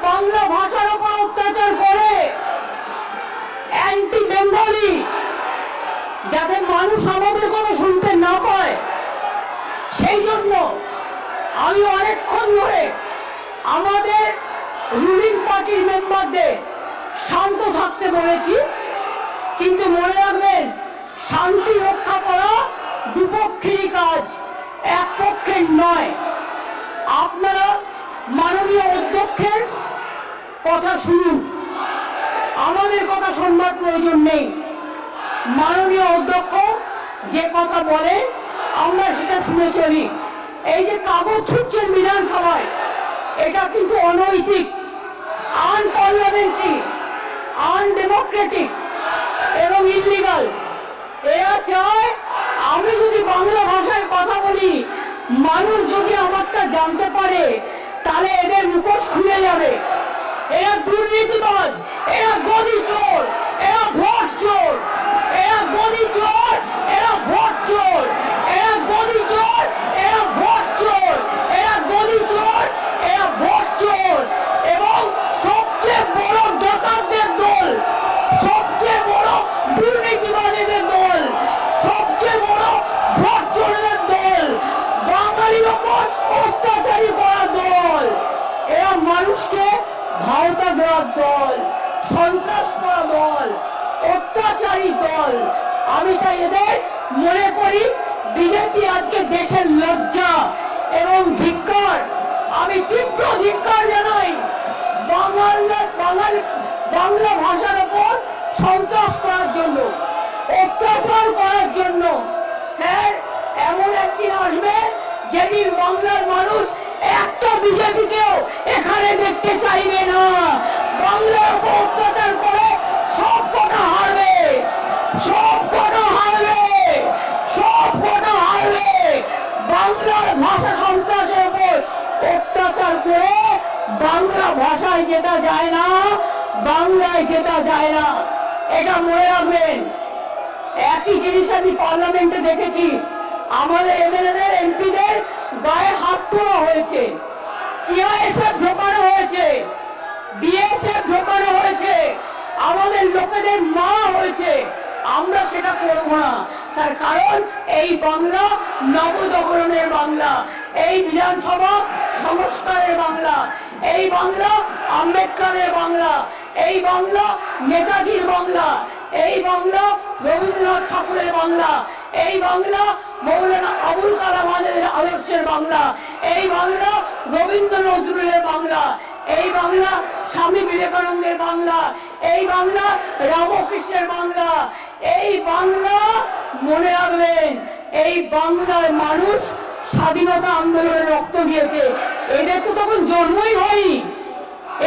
বাংলা ভাষার উপর অত্যাচার করে, অ্যান্টি বেঙ্গলি, যাতে মানুষ আমাদের কথা শুনতে না পায়। সেই জন্য আমি অনেকক্ষণ ধরে আমাদের রুলিং পার্টির মেম্বারদের শান্ত থাকতে বলেছি, কিন্তু মনে রাখবেন শান্তি রক্ষা করা দুপক্ষেরই কাজ, এক পক্ষের নয়। আপনারা মাননীয় অধ্যক্ষের কথা শুনুন, আমাদের কথা শুনবার প্রয়োজন নেই। মাননীয় অধ্যক্ষ যে কথা বলেন আমরা সেটা শুনে চলি। এই যে কাগজ ছুটছেন বিধানসভায়, এটা কিন্তু অনৈতিক, আনপার্লামেন্টারি, আনডেমোক্রেটিক এবং ইলিগাল। এরা চায় আমি যদি বাংলা ভাষায় কথা বলি, মানুষ যদি আমারটা জানতে পারে, তাহলে এদের মুখোশ খুলে যাবে। এরা দুর্নীতিবাজ, এরা গদি চোর, এরা ভোট চোর, এরা গদি চোর, এরা ভোট চোর, এরা গদি চোর, এরা ভোট চোর, এরা গদি চোর, এরা ভোট চোর। এবং সবচেয়ে বড় ডাকাতদের দল, সবচেয়ে বড় দুর্নীতিবাজীদের দল, সবচেয়ে বড় ভোট চোরদের দল, বাঙালির ওপর অত্যাচারী করার দল। এরা মানুষকে ভাওতা দেওয়ার দল, সন্ত্রাস করা দল, অত্যাচারী দল। আমি চাই এদের মনে করি বিজেপি আজকে দেশের লজ্জা এবং ধিক্কার। আমি তীব্র ধিক্কার জানাই বাংলা ভাষার উপর সন্ত্রাস করার জন্য, অত্যাচার করার জন্য। স্যার, এমন একদিন আসবে যেদিন বাংলার মানুষ একটা বিজেপিকেও এখানে দেখতে চাইবে না। বাংলার উপর অত্যাচার করে সব কটা হারবে, সব কটা হারবে, সব কটা হারবে। বাংলার ভাষা সন্ত্রাসের উপর অত্যাচার করে বাংলা ভাষায় যেটা যায় না, বাংলায় যেটা যায় না, এটা মনে রাখবেন। একই জিনিস আমি পার্লামেন্টে দেখেছি, আমাদের এমএলএদের এমপিদের গায়ে হাত তোলা হয়েছে, সিআইএসএফ ঢোকানো হয়েছে, বিএসএফ ঢোকানো হয়েছে, আমাদের লোকেদের মারা হয়েছে। আমরা সেটা করব না, তার কারণ এই বাংলা নবজাগরণের বাংলা, এই বিধানসভা সংস্কারের বাংলা, এই বাংলা আম্বেদকরের বাংলা, এই বাংলা নেতাজির বাংলা, এই বাংলা রবীন্দ্রনাথ ঠাকুরের বাংলা, এই বাংলা মৌলানা আবুল কালাম আজাদের আদর্শের বাংলা, এই বাংলা রবীন্দ্র নজরুলের বাংলা, এই বাংলা স্বামী বিবেকানন্দের বাংলা, এই বাংলা রামকৃষ্ণের বাংলা। এই বাংলা মনে রাখবেন, এই বাংলার মানুষ স্বাধীনতা আন্দোলনে রক্ত দিয়েছে। এদের তো তখন জন্মই হয়নি,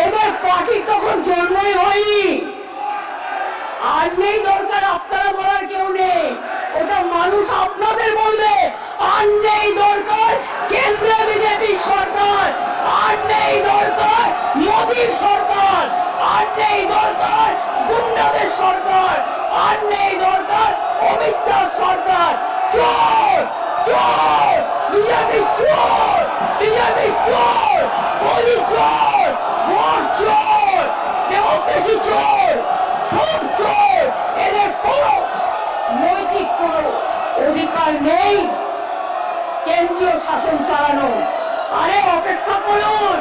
এদের পার্টি তখন জন্মই হয়নি। আর নেই দরকার আপনারা বলার কেউ নেই, ওটা মানুষ আপনাদের বলবে। আর নেই দরকার কেন্দ্রে বিজেপি সরকার, আর নেই দরকার মোদীর সরকার, আর নেই দরকার গুন্ডাদের সরকার, আর নেই দরকার অমিত শাহ সরকার। চোর চোর, বিজেপি চোর, বিজেপি চোর, মোদী চোর, ভোট চোর, ডেমোক্রেসি চোর, সব চোর। এদের কোনো নৈতিক কোনো অধিকার নেই কেন্দ্রীয় শাসন চালানো। আরে অপেক্ষা করুন,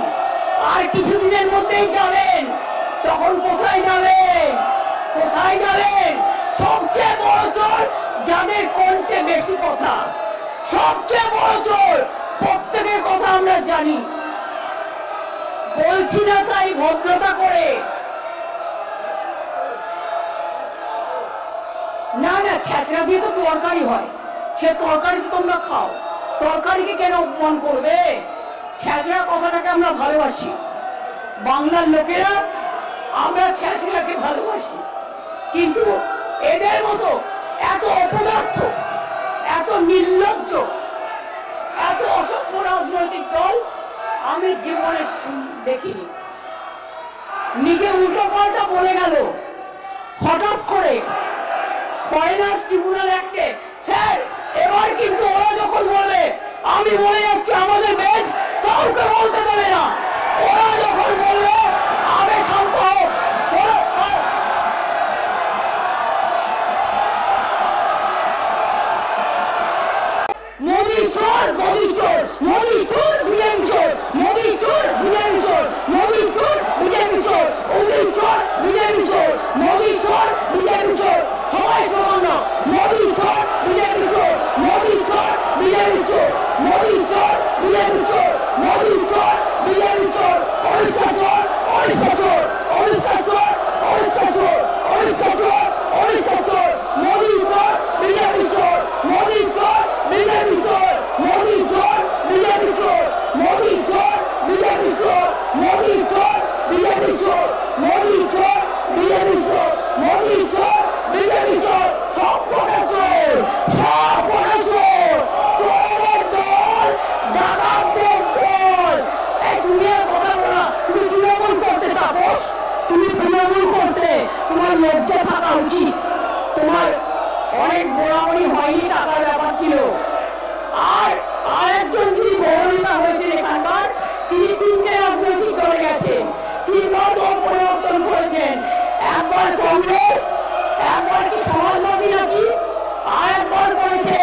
আর কিছুদিনের মধ্যেই যাবেন, তখন কোথায় যাবেন, কোথায় যাবেন? সবচেয়ে বড় চোর যাদের কণ্ঠে বেশি কথা, সবচেয়ে বড় চোর, প্রত্যেকের কথা আমরা জানি। বলছি না তাই ভদ্রতা করে, না না ছেঁচড়া দিয়ে তো তরকারি হয়, সে তরকারি তো তোমরা খাও, তরকারিকে কেন অপমান করবে? ছেঁচড়া কথাটাকে আমরা ভালোবাসি, বাংলার লোকেরা আমরা ছেঁচড়াকে ভালোবাসি। কিন্তু এদের মতো এত অপদার্থ, এত নির্লজ্জ, এত অসভ্য রাজনৈতিক দল আমি জীবনে দেখিনি। নিজে উল্টো পাল্টা বলে গেল হঠাৎ করে ফরেনার্স ট্রিব্যুনাল অ্যাক্টে। স্যার, এবার কিন্তু ওরা যখন বলবে আমি বলে যাচ্ছি আমাদের বেঞ্চ কাউকে বলতে দেবে না, ওরা যখন বলবে মোদি চোর, বিজেপি চোর, ওড়িশা চোর, ওড়িশা চোর, ওড়িশা চোর, ওড়িশা চোর, ওড়িশা চোর, ওড়িশা চোর, মোদি চোর, বিজেপি চোর, মোদি চোর, বিজেপি চোর, মোদি চোর, বিজেপি চোর, মোদি চোর, বিজেপি চোর, মোদি চোর, বিজেপি চোর, মোদি চোর, বিজেপি চোর, মোদি চোর, বিজেপি চোর, সব কটা চোর, সব কটা চোর, চোরের দল, ডাকাতদের দল। এই তুমি আর কথা বলা, তুমি তৃণমূল করতে তাপস, তুমি তৃণমূল করতে, তোমার লজ্জা থাকা উচিত। তোমার অনেক গোড়ামড়ি হয়নি, টাকার ব্যাপার ছিল। আর আরেকজন যিনি বড় হয়েছেন এখানকার, তিনি তিনটে রাজনৈতিক দলে গেছেন, তিনবার দল পরিবর্তন করেছেন। একবার কংগ্রেস, একবার কি সমাজবাদী নাকি, আর একবার করেছে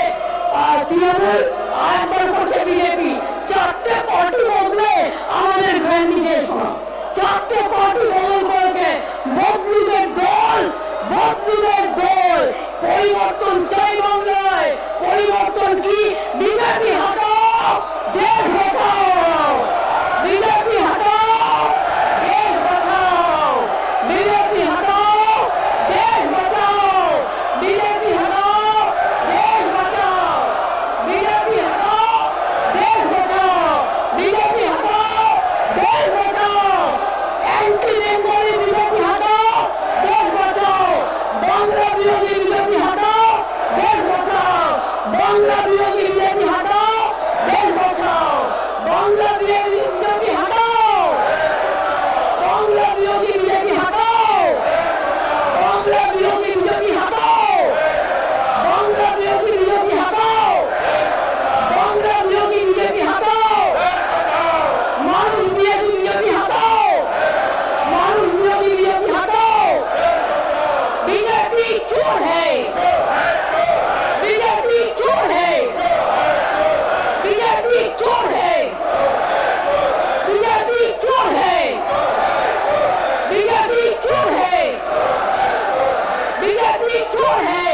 তৃণমূল, আর একবার করেছে বিজেপি। চারটে পার্টি বদলে আমাদের গান্ধীজির শোনা, চারটে পার্টি বদল করেছে। বদলুদের দল, বদলুদের দল। পরিবর্তন চাই বাংলায়, পরিবর্তন কি? বিজেপি হটাও, দেশ বাঁচাও, বিজেপি হটাও, দেশ বাঁচাও, বিজেপি হটাও, দেশ বাঁচাও, বিজেপি হটাও, দেশ বাঁচাও, বিজেপি হটাও, দেশ বাঁচাও, বিজেপি হটাও, দেশ বাঁচাও, অ্যান্টি বেঙ্গলি বিজেপি হটাও, দেশ বাঁচাও, বাংলা বিরোধী বিজেপি হটাও, দেশ বাঁচাও, বাংলা বিরোধী বিজেপি হটাও, দেশ বাঁচাও, বাংলা বিরোধী বিজেপি হটাও, বাংলা বিরোধী বিজেপি হটাও, বাংলা বিরোধী বিজেপি হটাও, বাংলা বিরোধী বিজেপি হটাও, বাংলা বিরোধী বিজেপি হটাও, মানুষ বিরোধী বিজেপি হটাও, মানুষ বিরোধী বিজেপি হটাও। बीजेपी चोर है, बीजेपी चोर है, बीजेपी चोर है, बीजेपी चोर है, बीजेपी चोर है, बीजेपी चोर है,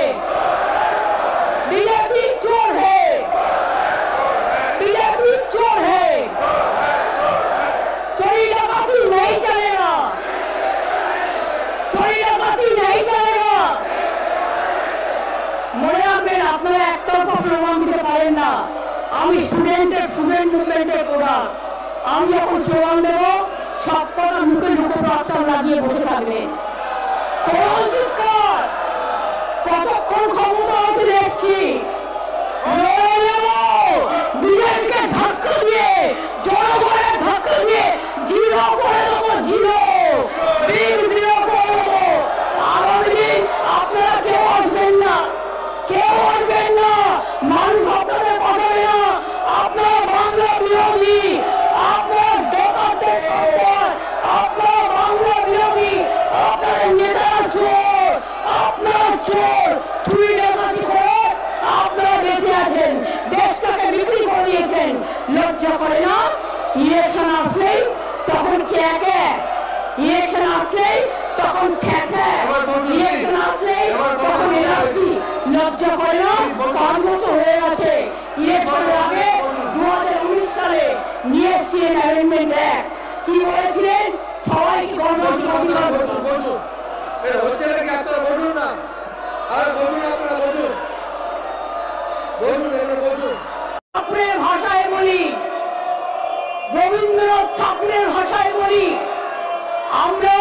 बीजेपी चोर है, बीजेपी चोर है। चोरी डकैती नहीं चलेगा, चोरी डकैती नहीं चलेगा। মনে রাখবেন, আপনারা একতরফা স্লোগান দিতে পারেন না। আমি স্টুডেন্ট মুভমেন্টের প্রধান, আমি যখন স্লোগান দেব সব কটা মুখে মুখে প্রস্তাব লাগিয়ে বসে থাকবেন। কতক্ষণ ক্ষমতা আছে দেখছি, বিজেপিকে ধাক্কা দিয়ে, জনগণের ধাক্কা দিয়ে জিরো করে দেবো, জিরো, বিগ জিরো করে দেবো। আগামী দিন আপনারা কেউ আসবেন না, কেউ আসবেন না, মানুষ আপনাদের পাঠাবে না। আপনারা বাংলা বিরোধী, আপনার ডাকাতের সরকার, আপনার বাংলা বিরোধী, আপনার নেতারা চোর, আপনার চোর, চুরি ডাকাতি করে আপনারা বেঁচে আছেন, দেশটাকে বিক্রি করে দিয়েছেন। লজ্জা করে না? ইলেকশন আসলেই তখন কে কে, ইলেকশন আসলেই তখন ঠেকা, ইলেকশন আসলেই তখন এনআরসি। লজ্জা করে না? 5 বছর হয়ে গেছে। ইলেকশনের আগে 2019 সালে নিয়ে এসেছিলেন অ্যামেন্ডমেন্ট অ্যাক্ট। কি বলেছিলেন? সবাইকে গণতান্ত্রিক অধিকার বসুন, এটা হচ্ছে নাকি? আপনারা বসুন না, আর বসুন, আপনারা বসুন, বসুন, এখানে বসুন। ঠাকুরের ভাষায় বলি, রবীন্দ্রনাথ ঠাকুরের ভাষায় বলি, আমরা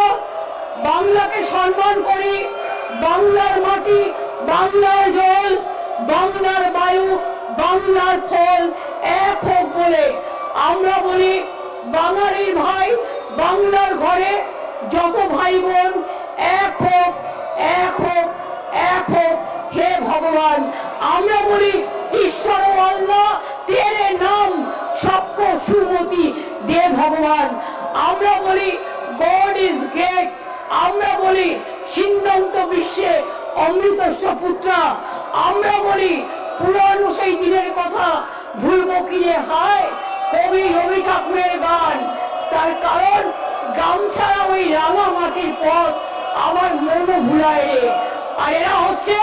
বাংলাকে সম্মান করি। বাংলার মাটি, বাংলার জল, বাংলার বায়ু, বাংলার ফল এক হোক বলে আমরা বলি, বাঙালির ভাই বাংলার ঘরে যত ভাই বোন এক হোক, এক হোক, এক হোক। হে ভগবান, আমরা বলি ঈশ্বর আল্লাহ তেরে নাম সবকো সুমতি দে ভগবান। আমরা বলি গড ইজ গ্রেট। আমরা বলি সিন্ধান্ত বিশ্বে অমৃতস্ব পুত্রা। আমরা বলি পুরানো সেই দিনের কথা ভুলবো কি রে হায়, কবি রবি ঠাকুরের গান। তার কারণ গামছাড়া ওই রাঙা মাটির পথ আমার মনও ভুলায় রে। আর এরা হচ্ছে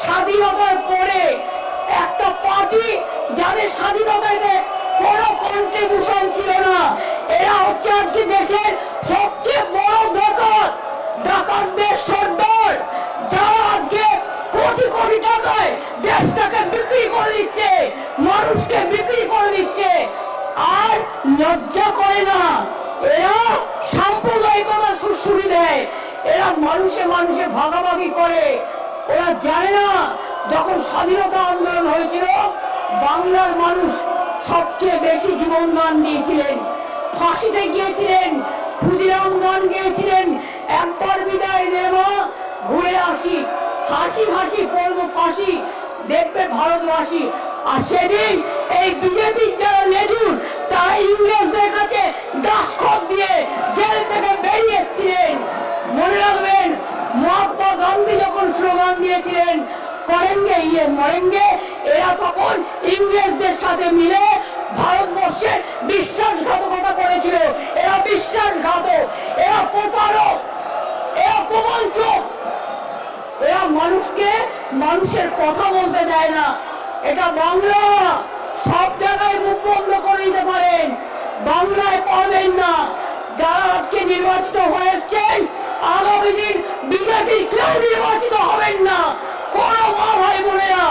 স্বাধীনতার পরে একটা পার্টি যাদের স্বাধীনতাকে কোনো কন্ট্রিবিউশন ছিল না। এরা হচ্ছে আজকে দেশের সবচেয়ে বড় ডাকাতদের সর্দার, যারা আজকে কোটি কোটি টাকায় দেশটাকে বিক্রি করে দিচ্ছে, মানুষকে বিক্রি করে দিচ্ছে, আর লজ্জা করে না। এরা সাম্প্রদায়িকতা সুশ্রুতি দেয়, এরা মানুষে মানুষে ভাগাভাগি করে। ওরা জানে না যখন স্বাধীনতা আন্দোলন হয়েছিল বাংলার মানুষ সবচেয়ে বেশি জীবন দান দিয়েছিলেন, ফাঁসিতে গিয়েছিলেন, ক্ষুদিরাম গান গিয়েছিলেন, একবার বিদায় দেওয়া ঘুরে আসি, হাসি হাসি পড়বো ফাঁসি, দেখবে ভারতবাসী। আর সেদিন এই বিজেপির যারা লেজুর তারা ইংরেজদের কাছে দাসখত দিয়ে জেল থেকে বেরিয়ে এসেছিলেন। মনে রাখবেন মহাত্মা গান্ধী যখন স্লোগান দিয়েছিলেন করেঙ্গে ইয়ে মরেঙ্গে, এরা তখন ইংরেজদের সাথে মিলে ভারতবর্ষের বিশ্বাসঘাতকতা করেছিল। এরা বিশ্বাসঘাতক, এরা প্রতারক, এরা প্রবঞ্চক, এরা মানুষকে মানুষের কথা বলতে দেয় না। এটা বাংলা, সব জায়গায় মুখ বন্ধ করে দিতে পারেন, বাংলায় পাবেন না। যারা আজকে নির্বাচিত হয়েছেন আগামী দিন বিজেপির কেউ নির্বাচিত হবেন না। কোন মা ভাই বোনেরা